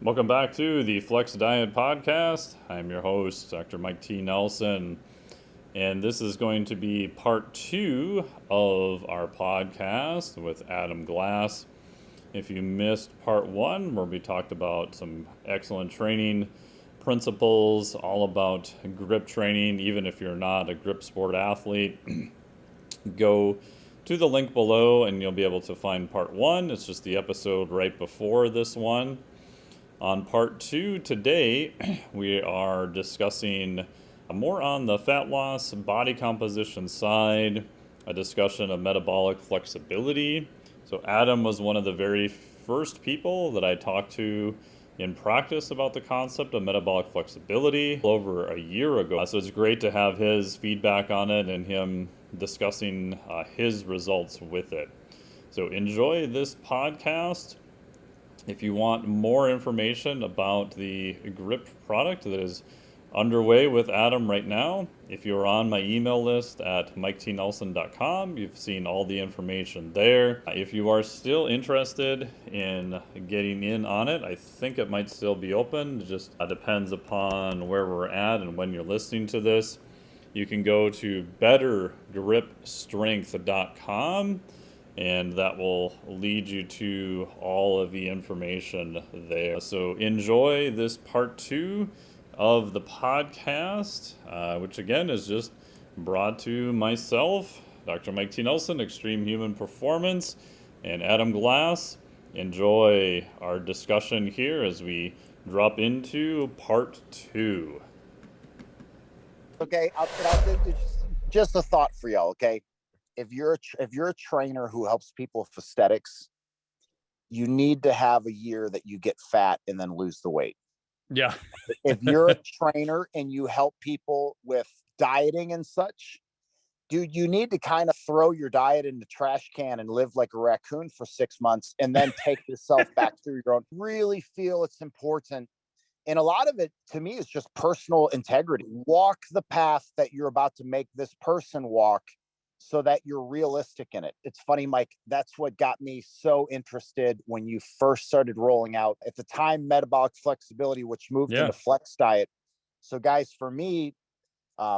Welcome back to the Flex Diet Podcast. I'm your host, Dr. Mike T. Nelson, and this is going to be part two of our podcast with Adam Glass. If you missed part one, where we talked about some excellent training principles, all about grip training, even if you're not a grip sport athlete, go to the link below and you'll be able to find part one. It's just the episode right before this one. On part two today, we are discussing more on the fat loss, body composition side, a discussion of metabolic flexibility. So Adam was one of the very first people that I talked to in practice about the concept of metabolic flexibility over a year ago. So it's great to have his feedback on it and him discussing his results with it. So enjoy this podcast. If you want more information about the grip product that is underway with Adam right now, if you're on my email list at miketnelson.com, you've seen all the information there. If you are still interested in getting in on it, I think it might still be open. It just depends upon where we're at and when you're listening to this. You can go to bettergripstrength.com, and that will lead you to all of the information there. So enjoy this part two of the podcast, which again is just brought to myself, Dr. Mike T. Nelson, Extreme Human Performance, and Adam Glass. Enjoy our discussion here as we drop into part two. Okay, just a thought for y'all. Okay, if you're a trainer who helps people with aesthetics, you need to have a year that you get fat and then lose the weight. Yeah. If you're a trainer and you help people with dieting and such, dude, you need to kind of throw your diet in the trash can and live like a raccoon for 6 months and then take yourself back through your own. Really feel it's important. And a lot of it, to me, is just personal integrity. Walk the path that you're about to make this person walk so that you're realistic in it. It's funny, Mike, that's what got me so interested when you first started rolling out, at the time, metabolic flexibility, which moved into flex diet. So guys, for me,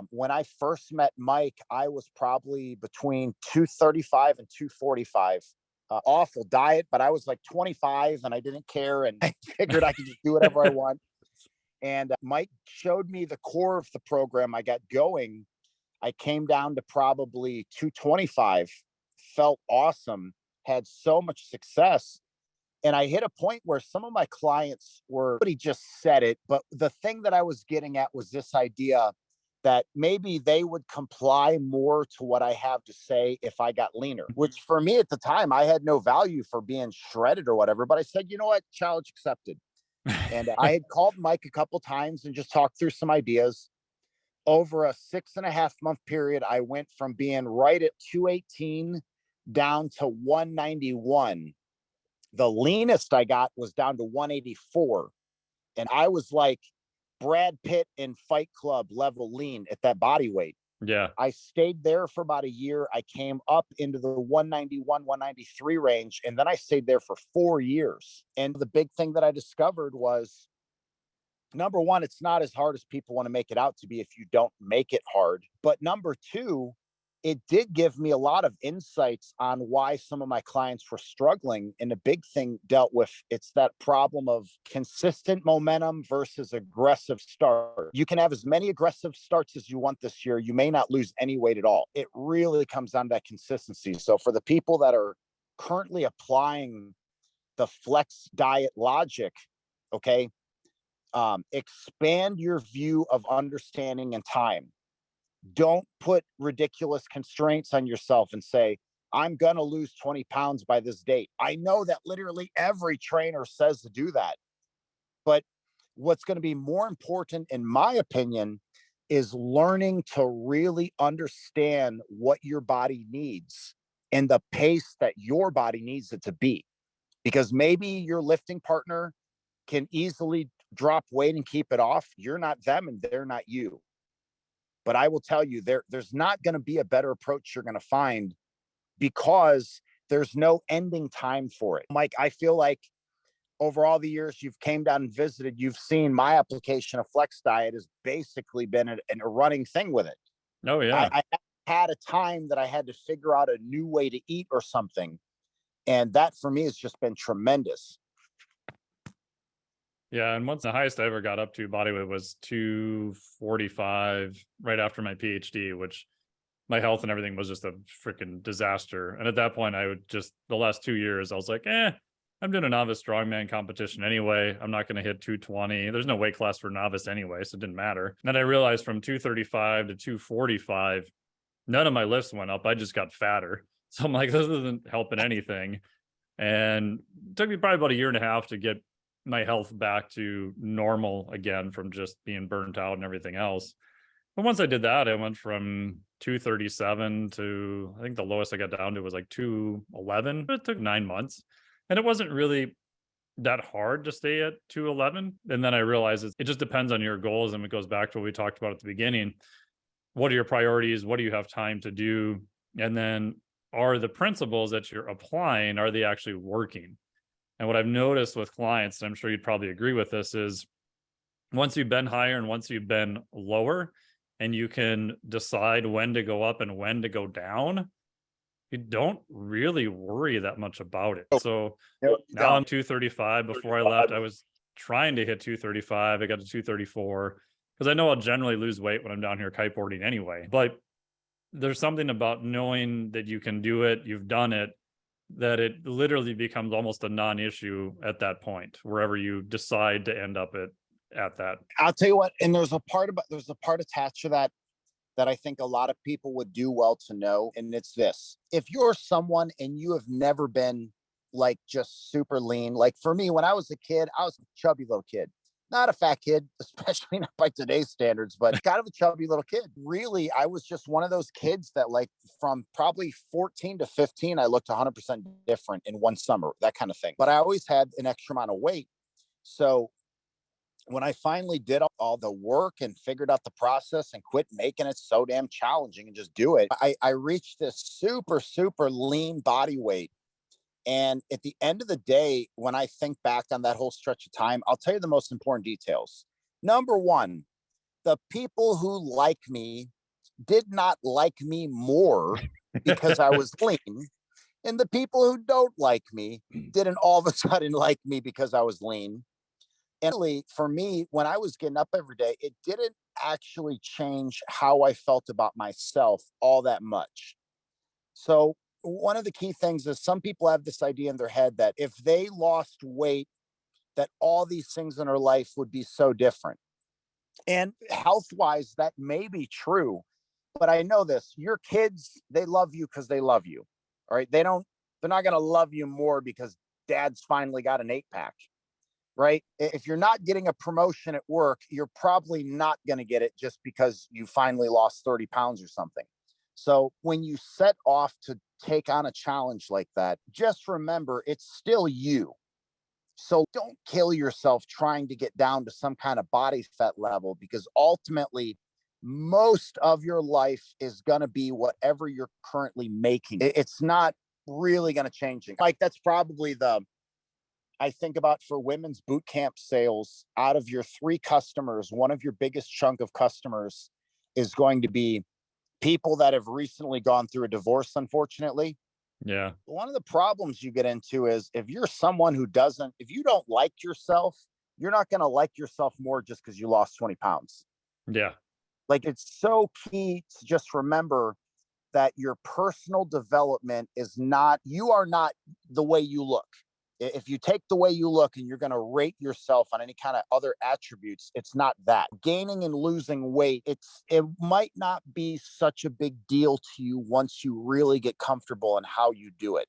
when I first met Mike, I was probably between 235 and 245. Awful diet, but I was like 25 and I didn't care. And I figured I could just do whatever I want. And Mike showed me the core of the program. I got going. I came down to probably 225, felt awesome, had so much success. And I hit a point where some of my clients were, he just said it, but the thing that I was getting at was this idea that maybe they would comply more to what I have to say if I got leaner, which for me at the time, I had no value for being shredded or whatever. But I said, you know what? Challenge accepted. And I had called Mike a couple times and just talked through some ideas. Over a 6.5 month period, I went from being right at 218 down to 191. The leanest I got was down to 184. And I was like Brad Pitt in Fight Club level lean at that body weight. Yeah. I stayed there for about a year. I came up into the 191, 193 range, and then I stayed there for 4 years. And the big thing that I discovered was, number one, it's not as hard as people want to make it out to be if you don't make it hard. But number two, it did give me a lot of insights on why some of my clients were struggling. And the big thing dealt with, it's that problem of consistent momentum versus aggressive start. You can have as many aggressive starts as you want this year. You may not lose any weight at all. It really comes down to that consistency. So for the people that are currently applying the flex diet logic, okay, expand your view of understanding and time. Don't put ridiculous constraints on yourself and say, I'm going to lose 20 pounds by this date. I know that literally every trainer says to do that. But what's going to be more important, in my opinion, is learning to really understand what your body needs and the pace that your body needs it to be. Because maybe your lifting partner can easily drop weight and keep it off. You're not them and they're not you. But I will tell you, there's not going to be a better approach you're going to find, because there's no ending time for it. Mike, I feel like over all the years you've came down and visited, you've seen my application of Flex Diet has basically been a running thing with it. Oh yeah. I had a time that I had to figure out a new way to eat or something. And that for me has just been tremendous. Yeah, and once the highest I ever got up to body weight was 245 right after my PhD, which my health and everything was just a freaking disaster. And at that point, I would just, the last 2 years, I was like, I'm doing a novice strongman competition anyway. I'm not going to hit 220. There's no weight class for novice anyway, so it didn't matter. And then I realized from 235 to 245, none of my lifts went up. I just got fatter. So I'm like, this isn't helping anything. And it took me probably about a year and a half to get my health back to normal again from just being burnt out and everything else. But once I did that, I went from 237 to, I think the lowest I got down to was like 211. It took 9 months. And it wasn't really that hard to stay at 211. And then I realized it just depends on your goals. And it goes back to what we talked about at the beginning. What are your priorities? What do you have time to do? And then are the principles that you're applying, are they actually working? And what I've noticed with clients, and I'm sure you'd probably agree with this, is once you've been higher and once you've been lower, and you can decide when to go up and when to go down, you don't really worry that much about it. So now I'm 235. Before I left, I was trying to hit 235. I got to 234 because I know I'll generally lose weight when I'm down here kiteboarding anyway. But there's something about knowing that you can do it, you've done it, that it literally becomes almost a non-issue at that point, wherever you decide to end up at that. I'll tell you what, and there's a part attached to that I think a lot of people would do well to know. And it's this: if you're someone and you have never been like just super lean, like for me, when I was a kid, I was a chubby little kid, not a fat kid, especially not by today's standards, but kind of a chubby little kid. Really, I was just one of those kids that, like, from probably 14 to 15, I looked 100% different in one summer, that kind of thing. But I always had an extra amount of weight. So when I finally did all the work and figured out the process and quit making it so damn challenging and just do it, I reached this super, super lean body weight. And at the end of the day, when I think back on that whole stretch of time, I'll tell you the most important details. Number one, the people who like me did not like me more because I was lean. And the people who don't like me didn't all of a sudden like me because I was lean. And really, for me, when I was getting up every day, it didn't actually change how I felt about myself all that much. So one of the key things is some people have this idea in their head that if they lost weight, that all these things in their life would be so different. And health wise, that may be true. But I know this: your kids, they love you because they love you. All right. They're not going to love you more because dad's finally got an 8-pack. Right. If you're not getting a promotion at work, you're probably not going to get it just because you finally lost 30 pounds or something. So when you set off to take on a challenge like that, just remember it's still you. So don't kill yourself trying to get down to some kind of body fat level, because ultimately most of your life is going to be whatever you're currently making. It's not really going to change it. Like, that's probably I think about, for women's boot camp sales, out of your 3 customers, one of your biggest chunk of customers is going to be people that have recently gone through a divorce, unfortunately. Yeah. One of the problems you get into is if you're someone if you don't like yourself, you're not going to like yourself more just because you lost 20 pounds. Yeah. Like, it's so key to just remember that your personal development you are not the way you look. If you take the way you look and you're going to rate yourself on any kind of other attributes, it's not that. Gaining and losing weight, it might not be such a big deal to you once you really get comfortable in how you do it.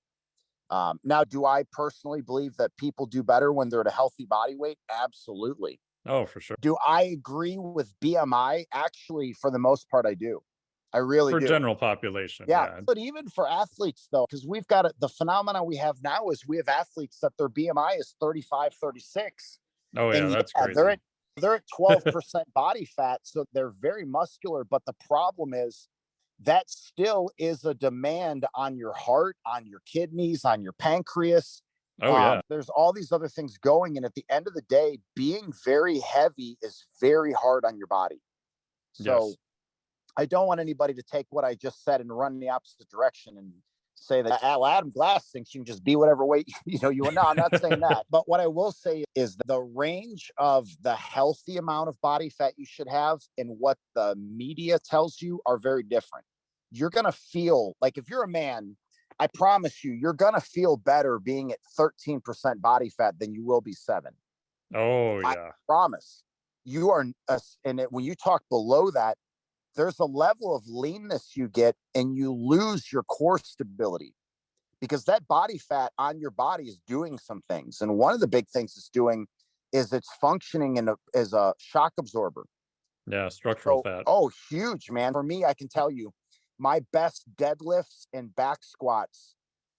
Now, do I personally believe that people do better when they're at a healthy body weight? Absolutely. Oh, for sure. Do I agree with BMI? Actually, for the most part, I do. I really For do. general population. Yeah. But even for athletes, though, because we've got the phenomenon we have now is we have athletes that their BMI is 35, 36. Oh yeah, And that's crazy. They're at 12% body fat, so they're very muscular. But the problem is that still is a demand on your heart, on your kidneys, on your pancreas. Oh yeah. There's all these other things going. And at the end of the day, being very heavy is very hard on your body. So Yes. I don't want anybody to take what I just said and run in the opposite direction and say that Adam Glass thinks you can just be whatever weight you want. No, I'm not saying that. But what I will say is the range of the healthy amount of body fat you should have and what the media tells you are very different. You're gonna feel like if you're a man, I promise you, you're gonna feel better being at 13% body fat than you will be 7. Oh I yeah. promise. You are, when you talk below that, there's a level of leanness you get and you lose your core stability because that body fat on your body is doing some things. And one of the big things it's doing is it's functioning as a shock absorber. Yeah. Structural So, fat. oh, huge, man. For me, I can tell you my best deadlifts and back squats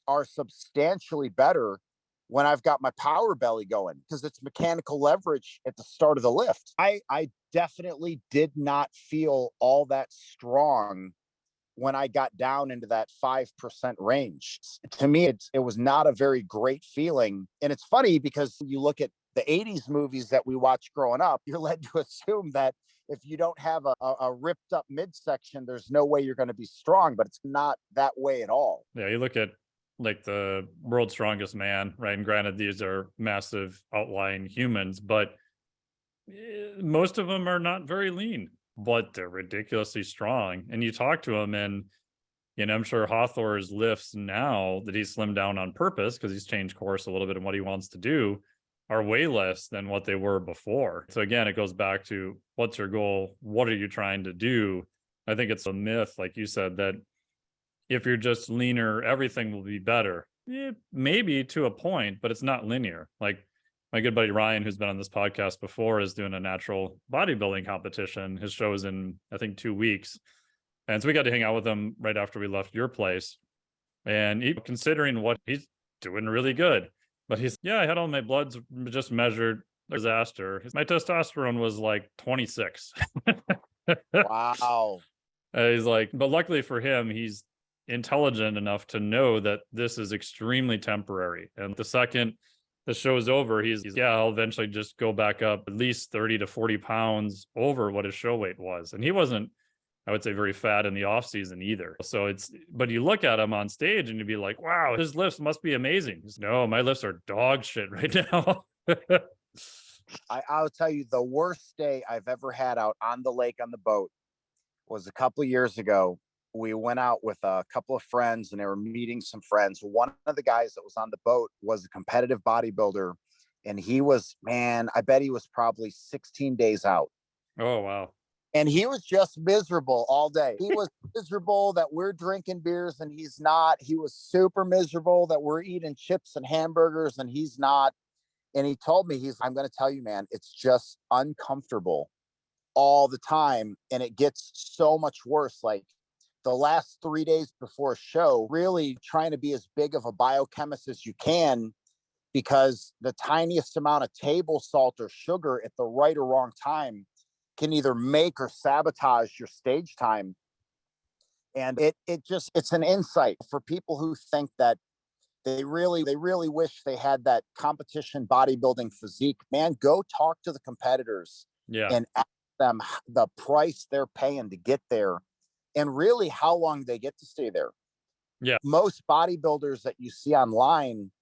are substantially better when I've got my power belly going because it's mechanical leverage at the start of the lift. I definitely did not feel all that strong when I got down into that 5% range. To me, it was not a very great feeling. And it's funny because you look at the 80s movies that we watched growing up, you're led to assume that if you don't have a ripped up midsection, there's no way you're going to be strong, but it's not that way at all. Yeah, you look at like the world's strongest man, right? And granted, these are massive outlying humans, but most of them are not very lean, but they're ridiculously strong. And you talk to them, and I'm sure Hawthorne's lifts now that he's slimmed down on purpose because he's changed course a little bit in what he wants to do are way less than what they were before. So again, it goes back to what's your goal? What are you trying to do? I think it's a myth, like you said, that if you're just leaner, everything will be better. Maybe to a point, but it's not linear. Like my good buddy Ryan, who's been on this podcast before, is doing a natural bodybuilding competition. His show is in, I think, 2 weeks. And so we got to hang out with him right after we left your place. And considering what he's doing really good. But I had all my bloods just measured. Disaster. My testosterone was like 26. Wow. He's like, but luckily for him, he's intelligent enough to know that this is extremely temporary. And the second the show's over, I'll eventually just go back up at least 30 to 40 pounds over what his show weight was. And he wasn't, I would say, very fat in the off season either. So but you look at him on stage and you'd be like, wow, his lifts must be amazing. No, my lifts are dog shit right now. I'll tell you the worst day I've ever had out on the lake on the boat was a couple of years ago. We went out with a couple of friends and they were meeting some friends. One of the guys that was on the boat was a competitive bodybuilder. And he was, man, I bet he was probably 16 days out. Oh, wow. And he was just miserable all day. He was miserable that we're drinking beers and he's not. He was super miserable that we're eating chips and hamburgers and he's not. And he told me, I'm going to tell you, man, it's just uncomfortable all the time. And it gets so much worse. Like the last 3 days before a show, really trying to be as big of a biochemist as you can, because the tiniest amount of table salt or sugar at the right or wrong time can either make or sabotage your stage time. And it's an insight for people who think that they really wish they had that competition bodybuilding physique. Man, go talk to the competitors and ask them the price they're paying to get there and really how long they get to stay there. Yeah. Most bodybuilders that you see online,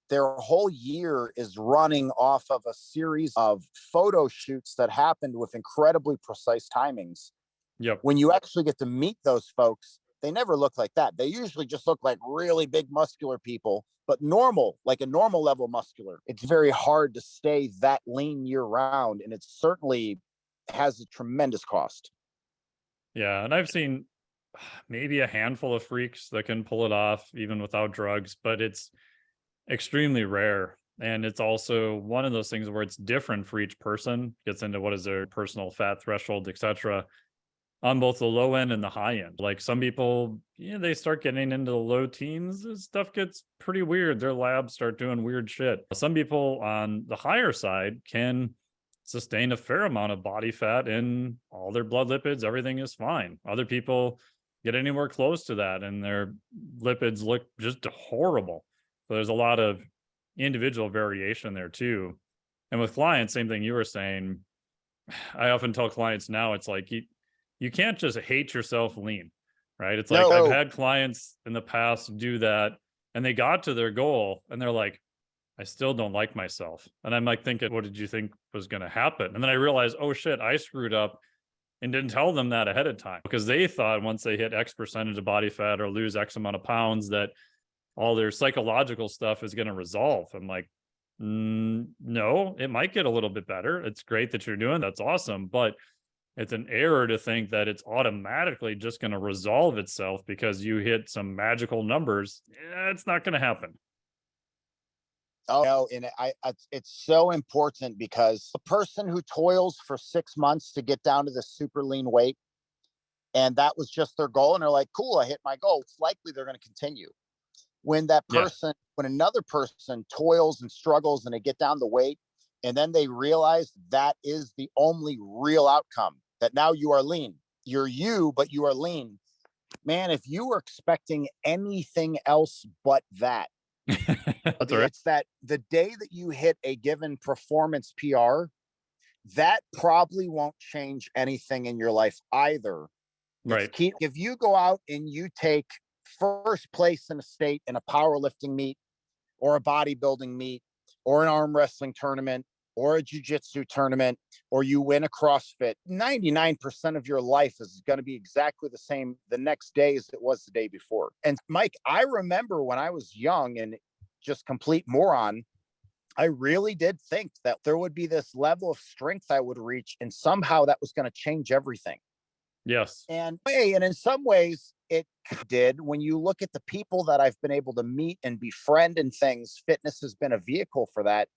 their whole year is running off of a series of photo shoots that happened with incredibly precise timings. Yep. When you actually get to meet those folks, they never look like that. They usually just look like really big muscular people, but normal, like a normal level muscular. It's very hard to stay that lean year round. And it certainly has a tremendous cost. Yeah. And I've seen maybe a handful of freaks that can pull it off even without drugs, but it's extremely rare. And it's also one of those things where it's different for each person. Gets into what is their personal fat threshold, etc. On both the low end and the high end. Like some people, they start getting into the low teens, stuff gets pretty weird. Their labs start doing weird shit. Some people on the higher side can sustain a fair amount of body fat and all their blood lipids, everything is fine. Other people get anywhere close to that and their lipids look just horrible. So there's a lot of, individual variation there too. And with clients, same thing you were saying. I often tell clients now, it's like you can't just hate yourself lean, right? It's like I've No. had clients in the past do that and they got to their goal and they're like, I still don't like myself. And I'm like thinking, what did you think was going to happen? And then I realized, oh shit, I screwed up and didn't tell them that ahead of time because they thought once they hit X percentage of body fat or lose X amount of pounds that all their psychological stuff is going to resolve. I'm like, no, it might get a little bit better. It's great that you're doing that's awesome, but it's an error to think that it's automatically just going to resolve itself because you hit some magical numbers. It's not going to happen. Oh no, and it's so important because a person who toils for 6 months to get down to the super lean weight, and that was just their goal, and they're like, cool, I hit my goal, it's likely they're going to continue. When when another person toils and struggles and they get down the weight, and then they realize that is the only real outcome, that now you are lean. You're you, but you are lean. Man, if you were expecting anything else but that, That's right. it's that the day that you hit a given performance PR, that probably won't change anything in your life either. Right. If you go out and you take first place in a state in a powerlifting meet or a bodybuilding meet or an arm wrestling tournament or a jiu-jitsu tournament, or you win a CrossFit, 99% of your life is going to be exactly the same the next day as it was the day before. And Mike, I remember when I was young and just complete moron, I really did think that there would be this level of strength I would reach, and somehow that was going to change everything. Yes. And in some ways it did. When you look at the people that I've been able to meet and befriend and things, fitness has been a vehicle for that.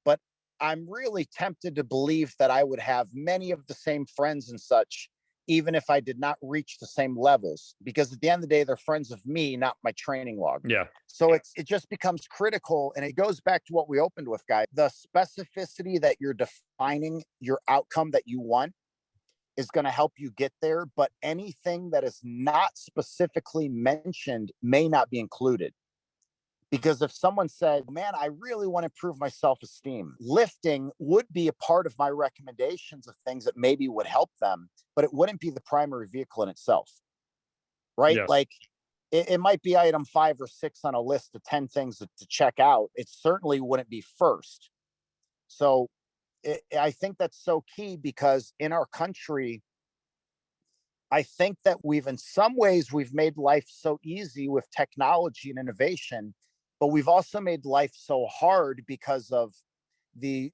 But I'm really tempted to believe that I would have many of the same friends and such, even if I did not reach the same levels, because at the end of the day, they're friends of me, not my training log. Yeah. So it just becomes critical. And it goes back to what we opened with, guys. The specificity that you're defining your outcome that you want is going to help you get there. But anything that is not specifically mentioned may not be included. Because if someone said, man, I really want to improve my self-esteem, lifting would be a part of my recommendations of things that maybe would help them, but it wouldn't be the primary vehicle in itself, right? Yes. Like it might be item 5 or 6 on a list of 10 things to check out. It certainly wouldn't be first. So I think that's so key, because in our country, I think that in some ways, we've made life so easy with technology and innovation, but we've also made life so hard because of the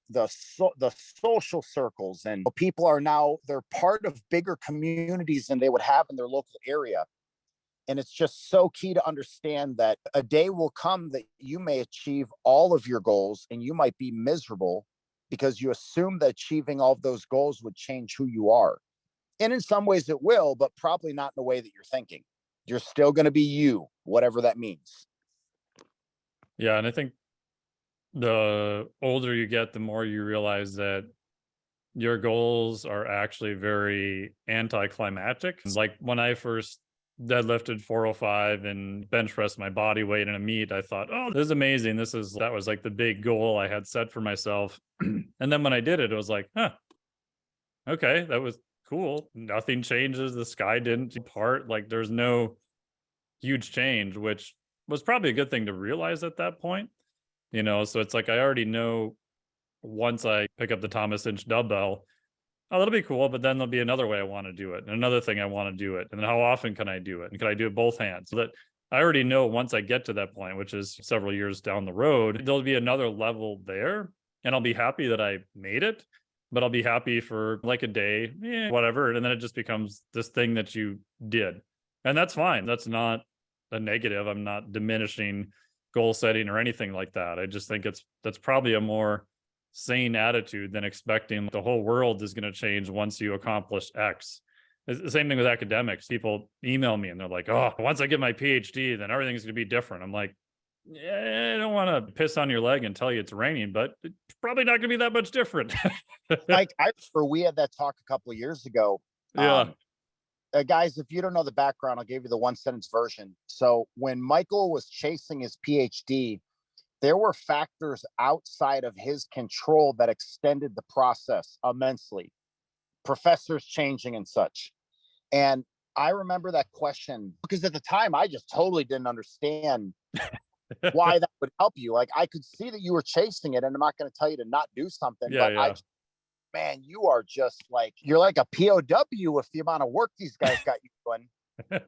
social circles, and people are now, they're part of bigger communities than they would have in their local area. And it's just so key to understand that a day will come that you may achieve all of your goals and you might be miserable because you assume that achieving all of those goals would change who you are. And in some ways it will, but probably not in the way that you're thinking. You're still going to be you, whatever that means. Yeah. And I think the older you get, the more you realize that your goals are actually very anticlimactic. Like when I first deadlifted 405 and bench pressed my body weight in a meet, I thought, oh, this is amazing. That was like the big goal I had set for myself. And then when I did it, it was like, huh, okay, that was cool. Nothing changes. The sky didn't part. Like there's no huge change, which was probably a good thing to realize at that point. So it's like I already know once I pick up the Thomas Inch dumbbell, oh, that'll be cool, but then there'll be another way I want to do it, and another thing I want to do it, and then how often can I do it, and can I do it both hands? So that I already know once I get to that point, which is several years down the road, there'll be another level there, and I'll be happy that I made it, but I'll be happy for like a day, whatever, and then it just becomes this thing that you did, and that's fine. That's not a negative. I'm not diminishing goal setting or anything like that. I just think that's probably a more sane attitude than expecting the whole world is going to change once you accomplish X. It's the same thing with academics. People email me and they're like, oh, once I get my PhD, then everything's going to be different. I'm like, I don't want to piss on your leg and tell you it's raining, but it's probably not going to be that much different. Like we had that talk a couple of years ago. Yeah. Guys, if you don't know the background, I'll give you the 1 sentence version. So when Michael was chasing his PhD, There were factors outside of his control that extended the process immensely, professors changing and such. And I remember that question because at the time I just totally didn't understand why that would help you. Like I could see that you were chasing it, and I'm not going to tell you to not do something, Yeah, but yeah. man, you are just like you're like a POW with the amount of work these guys got you doing.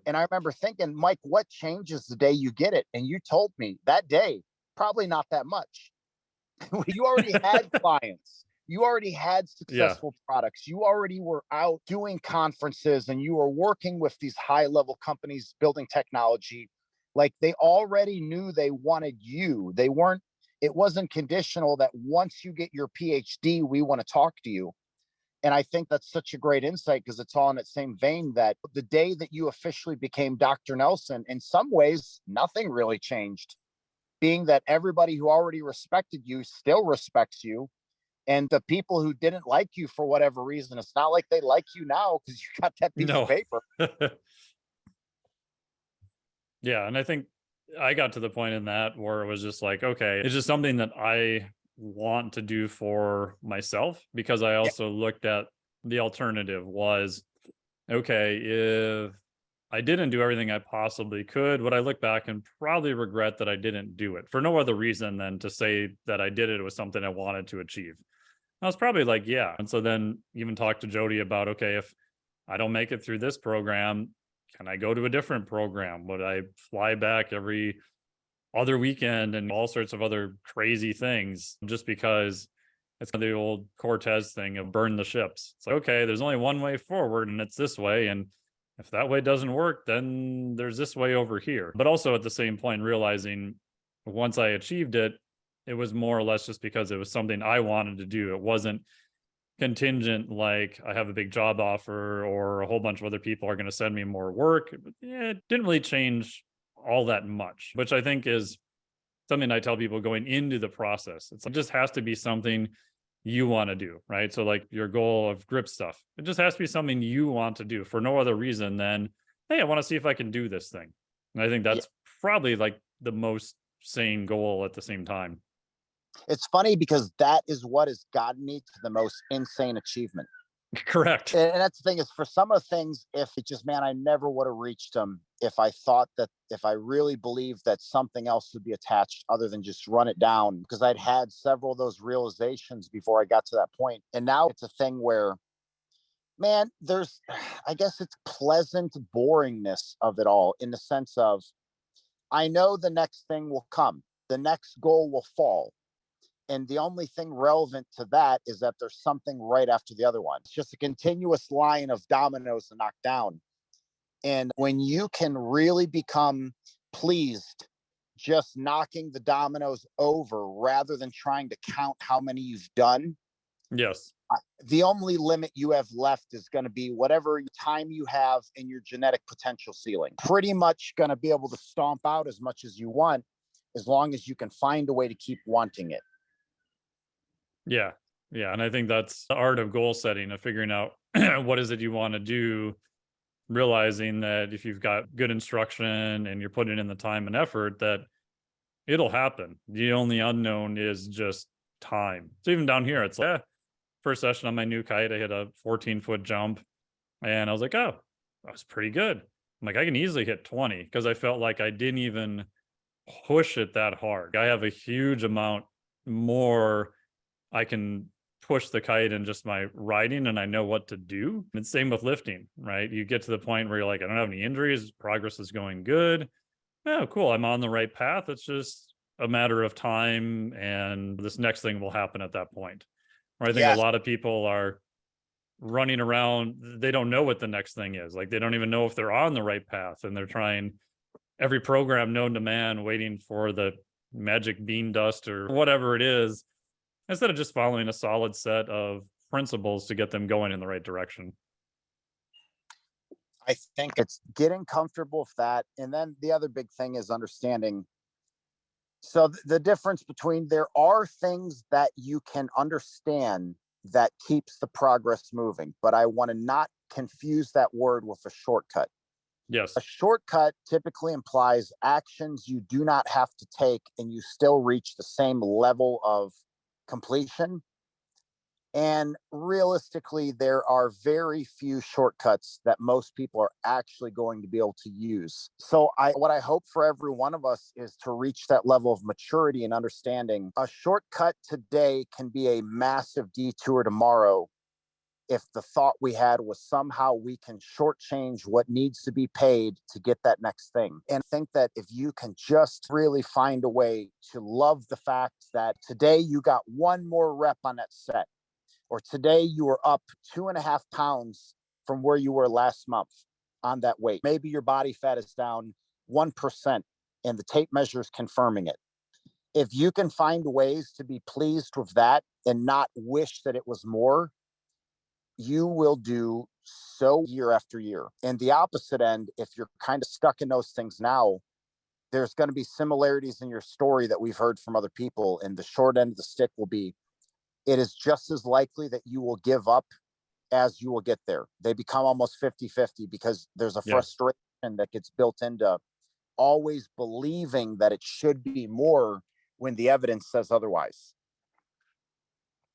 And I remember thinking, Mike, what changes the day you get it? And you told me that day, probably not that much. You already had clients. You already had Yeah. successful products. You already were out doing conferences and you were working with these high level companies building technology. Like they already knew they wanted you. They weren't, it wasn't conditional that once you get your PhD, we want to talk to you. And I think that's such a great insight because it's all in that same vein that the day that you officially became Dr. Nelson, in some ways, nothing really changed, being that everybody who already respected you still respects you. And the people who didn't like you for whatever reason, it's not like they like you now because you got that piece of No. paper. Yeah, and I think I got to the point in that where it was just like, okay, it's just something that I want to do for myself because I Yeah. also looked at the alternative was, okay, if I didn't do everything I possibly could, would I look back and probably regret that I didn't do it for no other reason than to say that I did it was something I wanted to achieve? I was probably like, yeah. And so then even talked to Jody about, okay, if I don't make it through this program, can I go to a different program? Would I fly back every other weekend and all sorts of other crazy things just because it's the old Cortez thing of burn the ships? It's like, okay, there's only one way forward and it's this way. And if that way doesn't work, then there's this way over here. But also at the same point, realizing once I achieved it, it was more or less just because it was something I wanted to do. It wasn't contingent like I have a big job offer or a whole bunch of other people are going to send me more work. Yeah, it didn't really change all that much, which I think is something I tell people going into the process. It just has to be something you want to do, right? So like your goal of grip stuff, it just has to be something you want to do for no other reason than, hey, I want to see if I can do this thing. And I think Yeah. that's probably like the most sane goal at the same time. It's funny because that is what has gotten me to the most insane achievement. Correct. And that's the thing is for some of the things, if it just, man, I never would have reached them if I thought that if I really believed that something else would be attached other than just run it down, because I'd had several of those realizations before I got to that point. And now it's a thing where, man, there's, I guess it's pleasant boringness of it all in the sense of, I know the next thing will come, the next goal will fall. And the only thing relevant to that is that there's something right after the other one. It's just a continuous line of dominoes to knock down. And when you can really become pleased just knocking the dominoes over rather than trying to count how many you've done, Yes. the only limit you have left is going to be whatever time you have in your genetic potential ceiling. Pretty much going to be able to stomp out as much as you want as long as you can find a way to keep wanting it. Yeah. Yeah. And I think that's the art of goal setting, of figuring out what is it you want to do, realizing that if you've got good instruction and you're putting in the time and effort, that it'll happen. The only unknown is just time. So even down here, it's like, first session on my new kite, I hit a 14-foot jump and I was like, oh, that was pretty good. I'm like, I can easily hit 20 because I felt like I didn't even push it that hard. I have a huge amount more I can push the kite in just my riding and I know what to do. And same with lifting, right? You get to the point where you're like, I don't have any injuries, progress is going good. Oh, cool. I'm on the right path. It's just a matter of time and this next thing will happen at that point. Or I think a Yes. lot of people are running around, they don't know what the next thing is. Like they don't even know if they're on the right path and they're trying every program known to man, waiting for the magic bean dust or whatever it is, instead of just following a solid set of principles to get them going in the right direction. I think it's getting comfortable with that. And then the other big thing is understanding. So the difference between there are things that you can understand that keeps the progress moving, but I want to not confuse that word with a shortcut. Yes. A shortcut typically implies actions you do not have to take and you still reach the same level of completion. And realistically, there are very few shortcuts that most people are actually going to be able to use. So, what I hope for every one of us is to reach that level of maturity and understanding. A shortcut today can be a massive detour tomorrow if the thought we had was somehow we can shortchange what needs to be paid to get that next thing. And I think that if you can just really find a way to love the fact that today you got one more rep on that set, or today you were up 2.5 pounds from where you were last month on that weight. Maybe your body fat is down 1% and the tape measure is confirming it. If you can find ways to be pleased with that and not wish that it was more, you will do so year after year. And the opposite end, if you're kind of stuck in those things now, there's going to be similarities in your story that we've heard from other people. And the short end of the stick will be it is just as likely that you will give up as you will get there. They become almost 50-50 because there's a Yes. frustration that gets built into always believing that it should be more when the evidence says otherwise.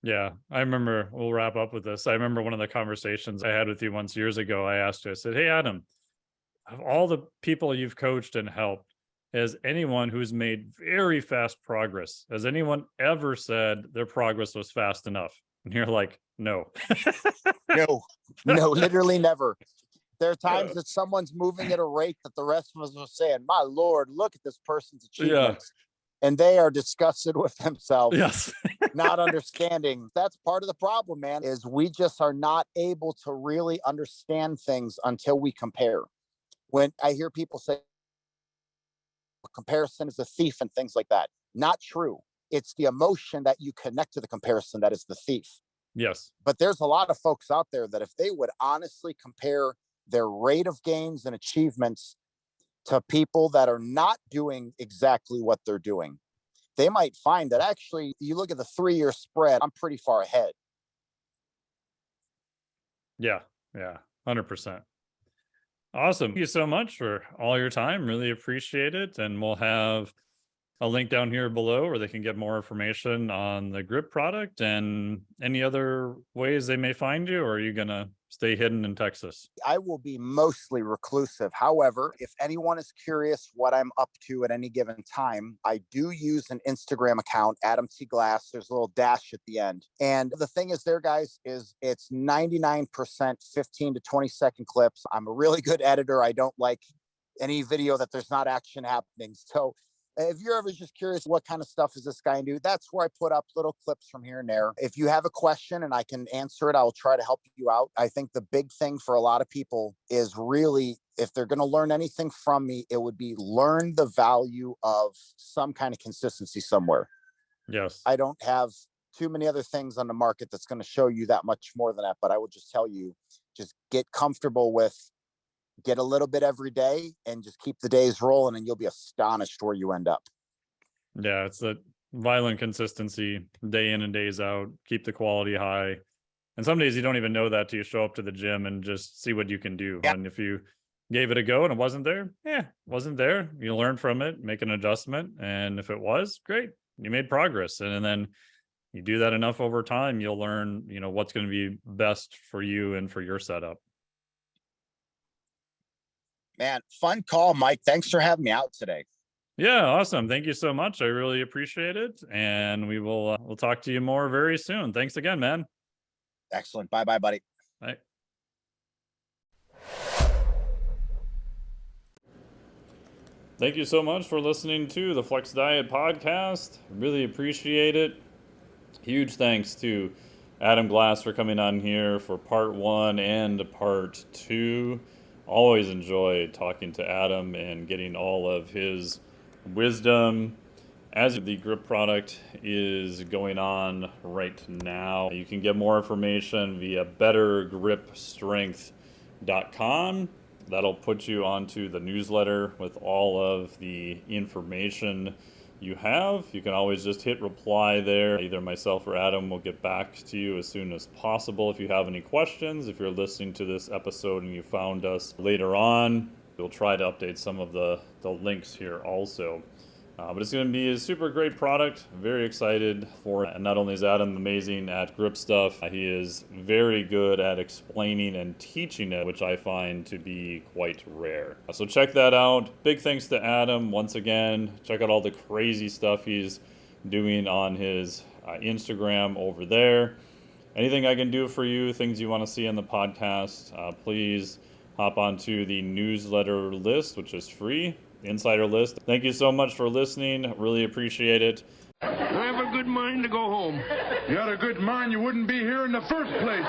Yeah, I remember, we'll wrap up with this. I remember one of the conversations I had with you once years ago. I asked you, I said, "Hey, Adam, of all the people you've coached and helped, has anyone who's made very fast progress, has anyone ever said their progress was fast enough?" And you're like, "No." No, no, literally never. There are times that someone's moving at a rate that the rest of us are saying, "My Lord, look at this person's Yeah. achievements." And they are disgusted with themselves, Yes. not understanding. That's part of the problem, man, is we just are not able to really understand things until we compare. When I hear people say comparison is a thief and things like that, not true. It's the emotion that you connect to the comparison that is the thief. Yes. But there's a lot of folks out there that if they would honestly compare their rate of gains and achievements to people that are not doing exactly what they're doing, they might find that actually you look at the 3-year spread, I'm pretty far ahead. Yeah. Yeah. 100%. Awesome. Thank you so much for all your time. Really appreciate it. And we'll have a link down here below where they can get more information on the grip product and any other ways they may find you, or are you going to stay hidden in Texas? I will be mostly reclusive. However, if anyone is curious what I'm up to at any given time, I do use an Instagram account, Adam T. Glass. There's a little dash at the end. And the thing is there, guys, is it's 99% 15 to 20-second clips. I'm a really good editor. I don't like any video that there's not action happening. So if you're ever just curious what kind of stuff is this guy do, that's where I put up little clips from here and there. If you have a question and I can answer it, I will try to help you out. I think the big thing for a lot of people is really, if they're going to learn anything from me, it would be learn the value of some kind of consistency somewhere. Yes. I don't have too many other things on the market that's going to show you that much more than that, but I will just tell you, just get comfortable with get a little bit every day and just keep the days rolling and you'll be astonished where you end up. Yeah. It's that violent consistency, day in and days out, keep the quality high. And some days you don't even know that till you show up to the gym and just see what you can do. Yeah. And if you gave it a go and it wasn't there, wasn't there. You learn from it, make an adjustment. And if it was, great, you made progress. And then you do that enough over time, you'll learn, what's going to be best for you and for your setup. Man, fun call, Mike. Thanks for having me out today. Yeah, awesome. Thank you so much. I really appreciate it. And we'll talk to you more very soon. Thanks again, man. Excellent. Bye-bye, buddy. Bye. Thank you so much for listening to the Flex Diet Podcast. Really appreciate it. Huge thanks to Adam Glass for coming on here for part 1 and part 2. Always enjoy talking to Adam and getting all of his wisdom. As the grip product is going on right now, you can get more information via bettergripstrength.com. That'll put you onto the newsletter with all of the information you have. You can always just hit reply there. Either myself or Adam will get back to you as soon as possible if you have any questions. If you're listening to this episode and you found us later on, We'll try to update some of the links here also. But it's going to be a super great product. Very excited for it. And not only is Adam amazing at grip stuff, he is very good at explaining and teaching it, which I find to be quite rare. So check that out. Big thanks to Adam once again. Check out all the crazy stuff he's doing on his Instagram over there. Anything I can do for you, things you want to see on the podcast, please hop onto the newsletter list, which is free. Insider list. Thank you so much for listening. Really appreciate it. I have a good mind to go home. You had a good mind, you wouldn't be here in the first place.